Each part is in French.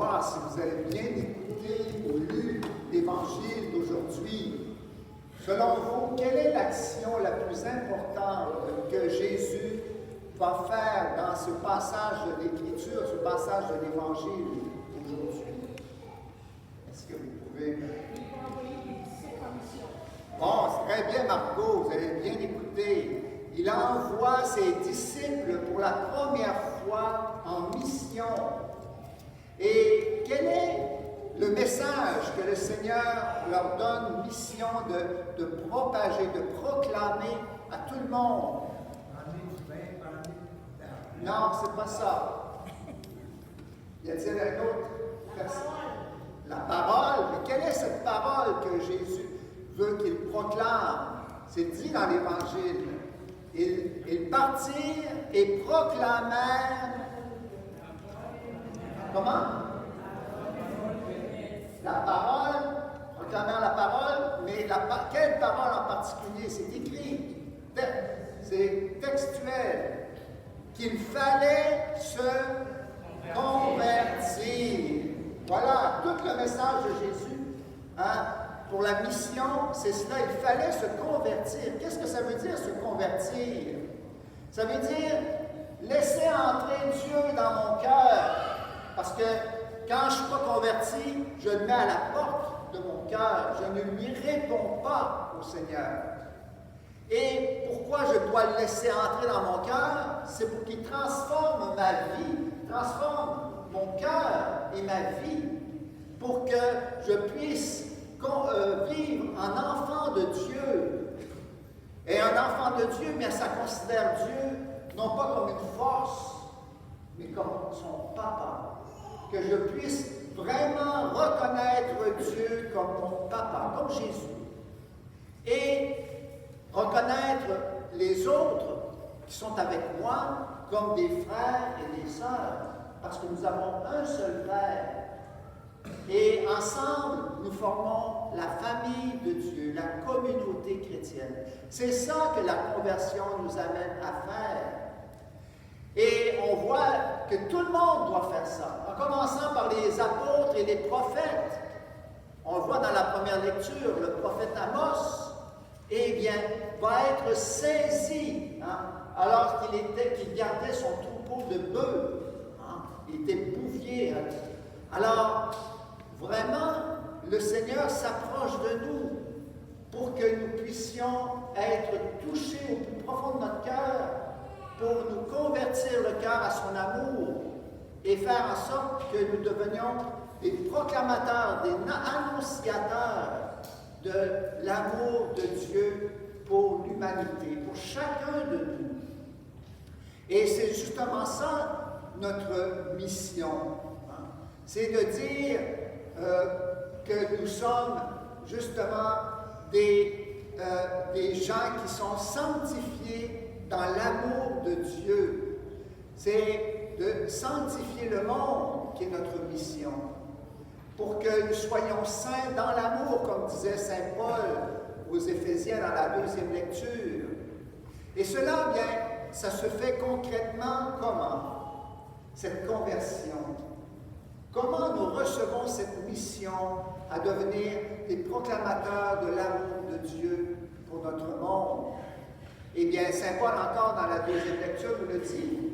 voir si vous avez bien écouté ou lu l'Évangile d'aujourd'hui. Selon vous, quelle est l'action la plus importante que Jésus va faire dans ce passage de l'Écriture, ce passage de l'Évangile aujourd'hui? Est-ce que vous pouvez... Bon, c'est très bien, Margot, vous avez bien écouté. Il envoie ses disciples pour la première fois en mission. Et quel est le message que le Seigneur leur donne, mission de propager, de proclamer à tout le monde? Non, c'est pas ça. Y a-t-il un autre? La parole. Mais quelle est cette parole que Jésus veut qu'il proclame? C'est dit dans l'Évangile. Ils partirent et proclamèrent. Comment? La parole, proclamèrent la parole, mais quelle parole en particulier? C'est écrit, c'est textuel, qu'il fallait se convertir. Voilà, tout le message de Jésus, hein, pour la mission, c'est cela, il fallait se convertir. Qu'est-ce que ça veut dire, se convertir? Ça veut dire laisser entrer Dieu dans mon cœur, parce que quand je ne suis pas converti, je le mets à la porte de mon cœur, je ne lui réponds pas au Seigneur. Et pourquoi je dois le laisser entrer dans mon cœur? C'est pour qu'il transforme ma vie, transforme mon cœur et ma vie, pour que je puisse vivre en enfant de Dieu. Et un enfant de Dieu, bien, ça considère Dieu non pas comme une force, mais comme son papa. Que je puisse vraiment reconnaître Dieu comme mon papa, comme Jésus. Et reconnaître les autres qui sont avec moi comme des frères et des sœurs, parce que nous avons un seul Père. Et ensemble, nous formons la famille de Dieu, la communauté chrétienne. C'est ça que la conversion nous amène à faire. Et on voit que tout le monde doit faire ça, en commençant par les apôtres et les prophètes. On le voit dans la première lecture, le prophète Amos, eh bien, va être saisi, hein, alors qu'il gardait son troupeau de bœufs. Hein, il était bouvier. Hein. Alors, vraiment, le Seigneur s'approche de nous pour que nous puissions être touchés au plus profond de notre cœur, pour nous convertir le cœur à son amour et faire en sorte que nous devenions des proclamateurs, des annonciateurs de l'amour de Dieu pour l'humanité, pour chacun de nous. Et c'est justement ça notre mission. Hein? C'est de dire que nous sommes justement des gens qui sont sanctifiés dans l'amour de Dieu. C'est de sanctifier le monde qui est notre mission, pour que nous soyons saints dans l'amour, comme disait saint Paul aux Éphésiens dans la deuxième lecture. Et cela, bien, ça se fait concrètement comment? Cette conversion. Comment nous recevons cette mission à devenir des proclamateurs de l'amour de Dieu pour notre monde? Eh bien, saint Paul, encore dans la deuxième lecture, nous le dit.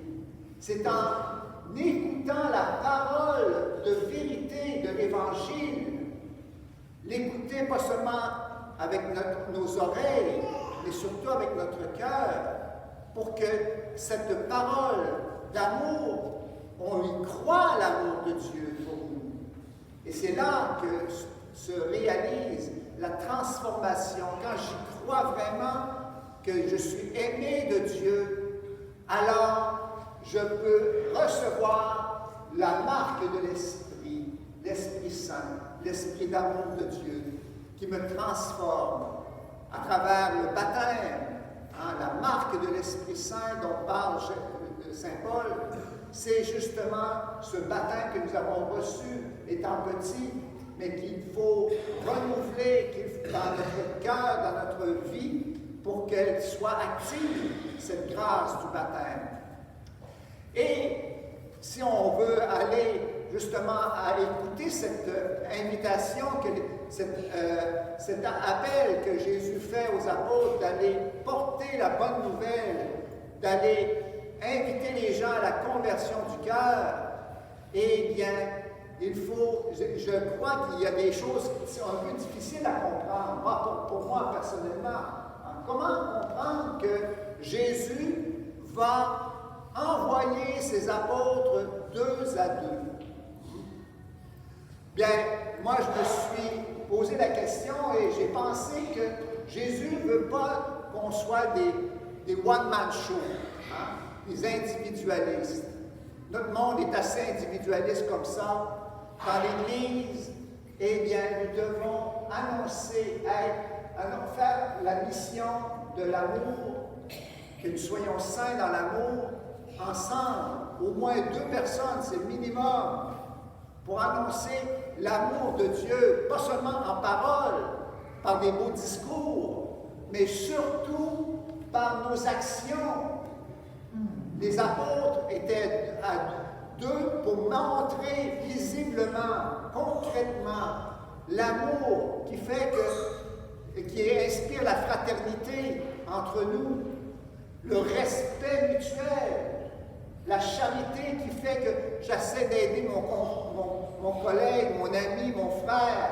C'est en écoutant la parole de vérité de l'Évangile, l'écouter pas seulement avec nos oreilles, mais surtout avec notre cœur, pour que cette parole d'amour, on y croit l'amour de Dieu pour nous. Et c'est là que se réalise la transformation. Quand j'y crois vraiment que je suis aimé de Dieu, alors je peux recevoir la marque de l'Esprit, l'Esprit Saint, l'Esprit d'amour de Dieu, qui me transforme à travers le baptême. Hein, la marque de l'Esprit Saint dont parle saint Paul, c'est justement ce baptême que nous avons reçu étant petits, mais qu'il faut renouveler dans notre cœur, dans notre vie, pour qu'elle soit active, cette grâce du baptême. Et si on veut aller justement à écouter cette invitation, cet appel que Jésus fait aux apôtres d'aller porter la bonne nouvelle, d'aller inviter les gens à la conversion du cœur, eh bien, je crois qu'il y a des choses qui sont un peu difficiles à comprendre, pour moi personnellement. Comment comprendre que Jésus va envoyer ses apôtres 2 à 2? Bien, moi je me suis posé la question et j'ai pensé que Jésus ne veut pas qu'on soit des one-man shows, des individualistes. Notre monde est assez individualiste comme ça. Dans l'Église, eh bien, nous devons faire la mission de l'amour, que nous soyons saints dans l'amour, ensemble, au moins 2 personnes, c'est le minimum, pour annoncer l'amour de Dieu, pas seulement en parole, par des beaux discours, mais surtout par nos actions. Les apôtres étaient à 2 pour montrer visiblement, concrètement, l'amour qui inspire la fraternité entre nous, le respect mutuel, la charité qui fait que j'essaie d'aider mon collègue, mon ami, mon frère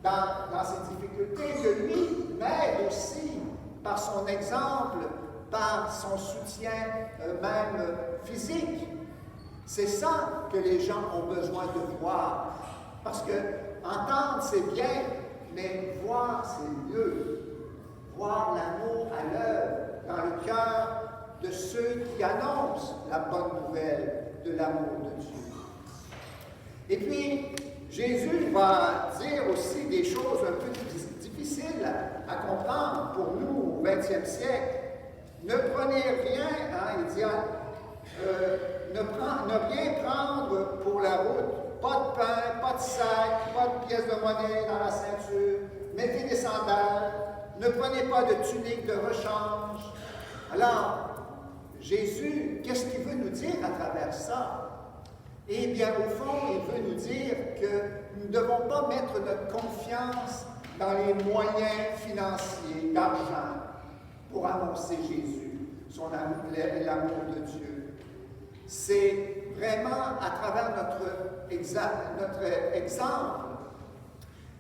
dans ses difficultés, que lui m'aide aussi par son exemple, par son soutien même physique. C'est ça que les gens ont besoin de voir. Parce que entendre, c'est bien, mais voir, c'est mieux. Voir l'amour à l'œuvre dans le cœur de ceux qui annoncent la bonne nouvelle de l'amour de Dieu. Et puis, Jésus va dire aussi des choses un peu difficiles à comprendre pour nous au 20e siècle. Ne prenez rien, il dit, ne rien prendre pour la route, pas de pain, pas de sac, pas de pièces de monnaie dans la ceinture, mettez des sandales, ne prenez pas de tunique de rechange. Alors, Jésus, qu'est-ce qu'il veut nous dire à travers ça? Eh bien, au fond, il veut nous dire que nous ne devons pas mettre notre confiance dans les moyens financiers, d'argent, pour annoncer Jésus, l'amour de Dieu. C'est vraiment à travers notre exemple,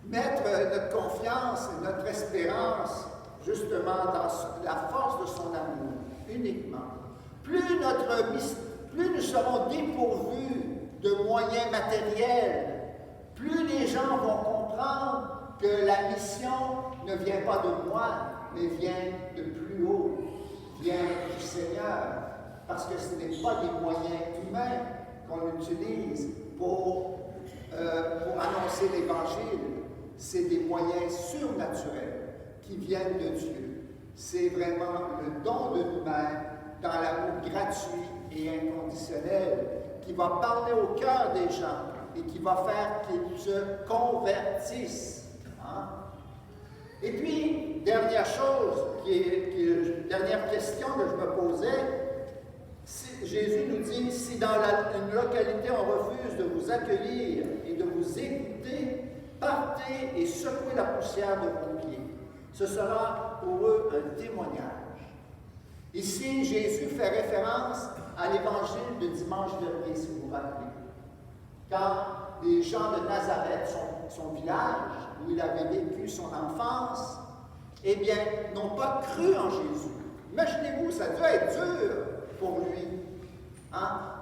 mettre notre confiance et notre espérance justement dans la force de son amour, uniquement. Plus nous serons dépourvus de moyens matériels, plus les gens vont comprendre que la mission ne vient pas de moi, mais vient de plus haut, vient du Seigneur. Parce que ce n'est pas des moyens humains qu'on utilise pour annoncer l'Évangile. C'est des moyens surnaturels qui viennent de Dieu. C'est vraiment le don de nous-mêmes dans l'amour gratuit et inconditionnel qui va parler au cœur des gens et qui va faire qu'ils se convertissent. Et puis, dernière chose, dernière question que je me posais, Jésus nous dit, si dans une localité on refuse de vous accueillir et de vous écouter, partez et secouez la poussière de vos pieds. Ce sera pour eux un témoignage. Ici, Jésus fait référence à l'évangile de dimanche dernier, si vous vous rappelez. Quand les gens de Nazareth, son village, où il avait vécu son enfance, eh bien, n'ont pas cru en Jésus. Imaginez-vous, ça doit être dur pour lui,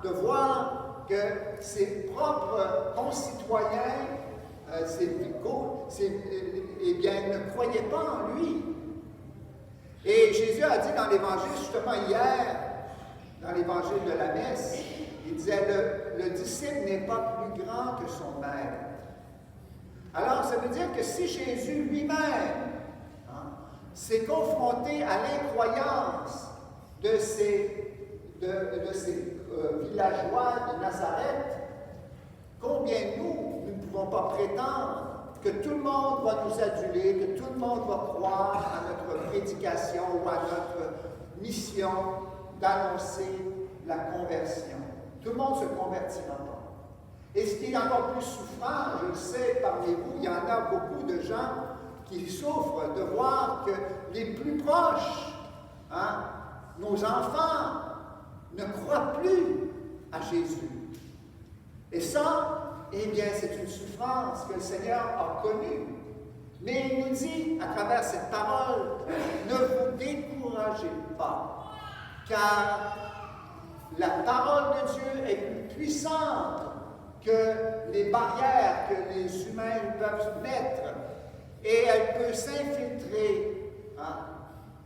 de voir que ses propres concitoyens, eh bien, ne croyaient pas en lui. Et Jésus a dit dans l'Évangile, justement hier, dans l'Évangile de la messe, il disait, le disciple n'est pas plus grand que son maître. Alors, ça veut dire que si Jésus lui-même s'est confronté à l'incroyance de ces villageois de Nazareth, combien nous ne pouvons pas prétendre que tout le monde va nous aduler, que tout le monde va croire à notre prédication ou à notre mission d'annoncer la conversion. Tout le monde ne se convertira pas. Et ce qui est encore plus souffrant, je le sais, parmi vous, il y en a beaucoup de gens qui souffrent de voir que les plus proches, hein, nos enfants, ne croient plus à Jésus. Et ça, eh bien, c'est une souffrance que le Seigneur a connue. Mais il nous dit, à travers cette parole, ne vous découragez pas, car la parole de Dieu est plus puissante que les barrières que les humains peuvent mettre, et elle peut s'infiltrer. Hein?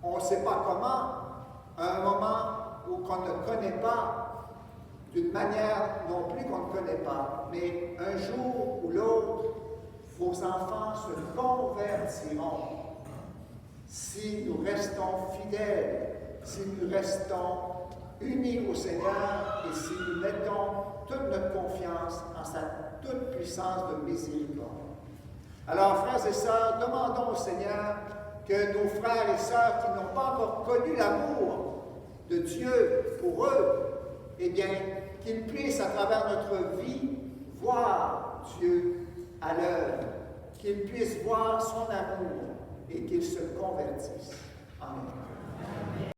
On ne sait pas comment, à un moment où qu'on ne connaît pas, d'une manière non plus qu'on ne connaît pas, mais un jour ou l'autre, vos enfants se convertiront si nous restons fidèles, si nous restons unis au Seigneur et si nous mettons toute notre confiance en sa toute puissance de miséricorde. Alors, frères et sœurs, demandons au Seigneur que nos frères et sœurs qui n'ont pas encore connu l'amour de Dieu pour eux, eh bien, qu'ils puissent, à travers notre vie, voir Dieu à l'œuvre, qu'ils puissent voir son amour et qu'ils se convertissent. Amen.